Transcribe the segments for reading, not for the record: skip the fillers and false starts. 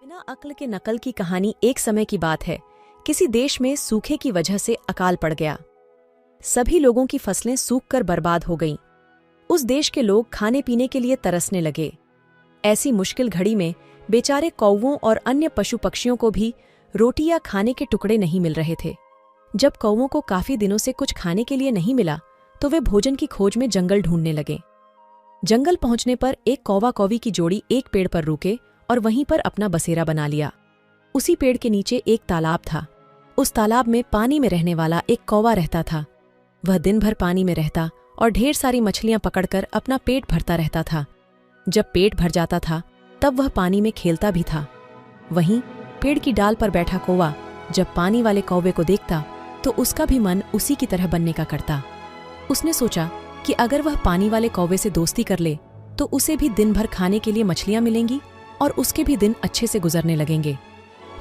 बिना अक्ल के नकल की कहानी। एक समय की बात है, किसी देश में सूखे की वजह से अकाल पड़ गया। सभी लोगों की फसलें सूखकर बर्बाद हो गईं। उस देश के लोग खाने पीने के लिए तरसने लगे। ऐसी मुश्किल घड़ी में बेचारे कौवों और अन्य पशु पक्षियों को भी रोटी या खाने के टुकड़े नहीं मिल रहे थे। जब कौवों को काफी दिनों से कुछ खाने के लिए नहीं मिला तो वे भोजन की खोज में जंगल ढूंढने लगे। जंगल पहुंचने पर एक कौवा कौवी की जोड़ी एक पेड़ पर रुके और वहीं पर अपना बसेरा बना लिया। उसी पेड़ के नीचे एक तालाब था। उस तालाब में पानी में रहने वाला एक कौवा रहता था। वह दिन भर पानी में रहता और ढेर सारी मछलियां पकड़कर अपना पेट भरता रहता था। जब पेट भर जाता था तब वह पानी में खेलता भी था। वहीं पेड़ की डाल पर बैठा कौवा जब पानी वाले कौवे को देखता तो उसका भी मन उसी की तरह बनने का करता। उसने सोचा कि अगर वह पानी वाले कौवे से दोस्ती कर ले तो उसे भी दिन भर खाने के लिए मछलियां मिलेंगी और उसके भी दिन अच्छे से गुजरने लगेंगे।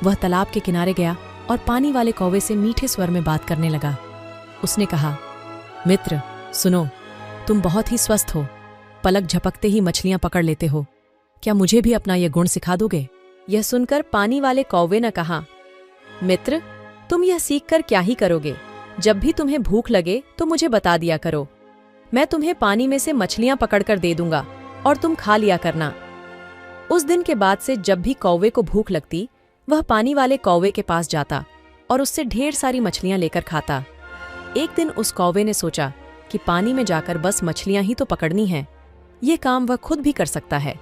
वह तालाब के किनारे गया और पानी वाले कौवे से मीठे स्वर में बात करने लगा। उसने कहा, मित्र सुनो, तुम बहुत ही स्वस्थ हो, पलक झपकते ही मछलियां पकड़ लेते हो। क्या मुझे भी अपना यह गुण सिखा दोगे? यह सुनकर पानी वाले कौवे ने कहा, मित्र तुम यह सीखकर क्या ही करोगे? जब भी तुम्हें भूख लगे तो मुझे बता दिया करो। मैं तुम्हें पानी में से मछलियां पकड़कर दे दूंगा और तुम खा लिया करना। उस दिन के बाद से जब भी कौवे को भूख लगती वह पानी वाले कौवे के पास जाता और उससे ढेर सारी मछलियां लेकर खाता। एक दिन उस कौवे ने सोचा कि पानी में जाकर बस मछलियां ही तो पकड़नी हैं। ये काम वह खुद भी कर सकता है।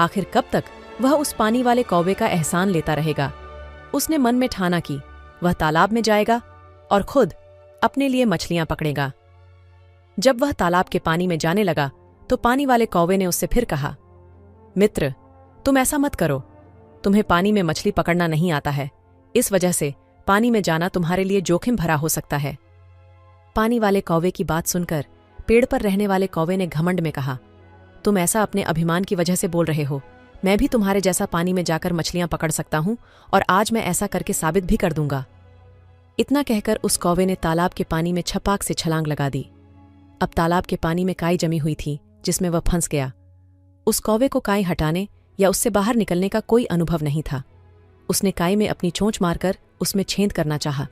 आखिर कब तक वह उस पानी वाले कौवे का एहसान लेता रहेगा? उसने मन में ठाना कि वह तालाब में जाएगा और खुद अपने लिए मछलियां पकड़ेगा। जब वह तालाब के पानी में जाने लगा तो पानी वाले कौवे ने उससे फिर कहा, मित्र तुम ऐसा मत करो, तुम्हें पानी में मछली पकड़ना नहीं आता है। इस वजह से पानी में जाना तुम्हारे लिए जोखिम भरा हो सकता है। पानी वाले कौवे की बात सुनकर पेड़ पर रहने वाले कौवे ने घमंड में कहा, तुम ऐसा अपने अभिमान की वजह से बोल रहे हो। मैं भी तुम्हारे जैसा पानी में जाकर मछलियां पकड़ सकता हूं और आज मैं ऐसा करके साबित भी कर दूंगा। इतना कहकर उस कौवे ने तालाब के पानी में छपाक से छलांग लगा दी। अब तालाब के पानी में काई जमी हुई थी जिसमें वह फंस गया। उस कौवे को काई हटाने या उससे बाहर निकलने का कोई अनुभव नहीं था। उसने काई में अपनी चोंच मारकर उसमें छेद करना चाहा।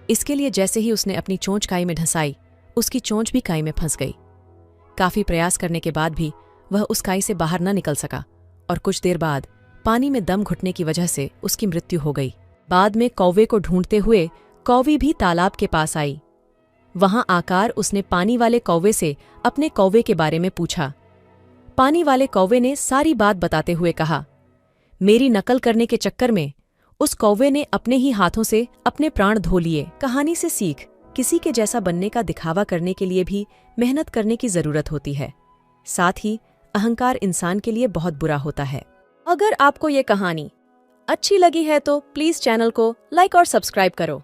इसके लिए जैसे ही उसने अपनी चोंच काई में ढसाई, उसकी चोंच भी काई में फंस गई। काफी प्रयास करने के बाद भी वह उस काई से बाहर न निकल सका और कुछ देर बाद पानी में दम घुटने की वजह से उसकी मृत्यु हो गई। बाद में कौवे को ढूंढते हुए कौवी भी तालाब के पास आई। वहां आकर उसने पानी वाले कौवे से अपने कौवे के बारे में पूछा। पानी वाले कौवे ने सारी बात बताते हुए कहा, मेरी नकल करने के चक्कर में उस कौवे ने अपने ही हाथों से अपने प्राण धो लिए। कहानी से सीख, किसी के जैसा बनने का दिखावा करने के लिए भी मेहनत करने की जरूरत होती है। साथ ही अहंकार इंसान के लिए बहुत बुरा होता है। अगर आपको ये कहानी अच्छी लगी है तो प्लीज चैनल को लाइक और सब्सक्राइब करो।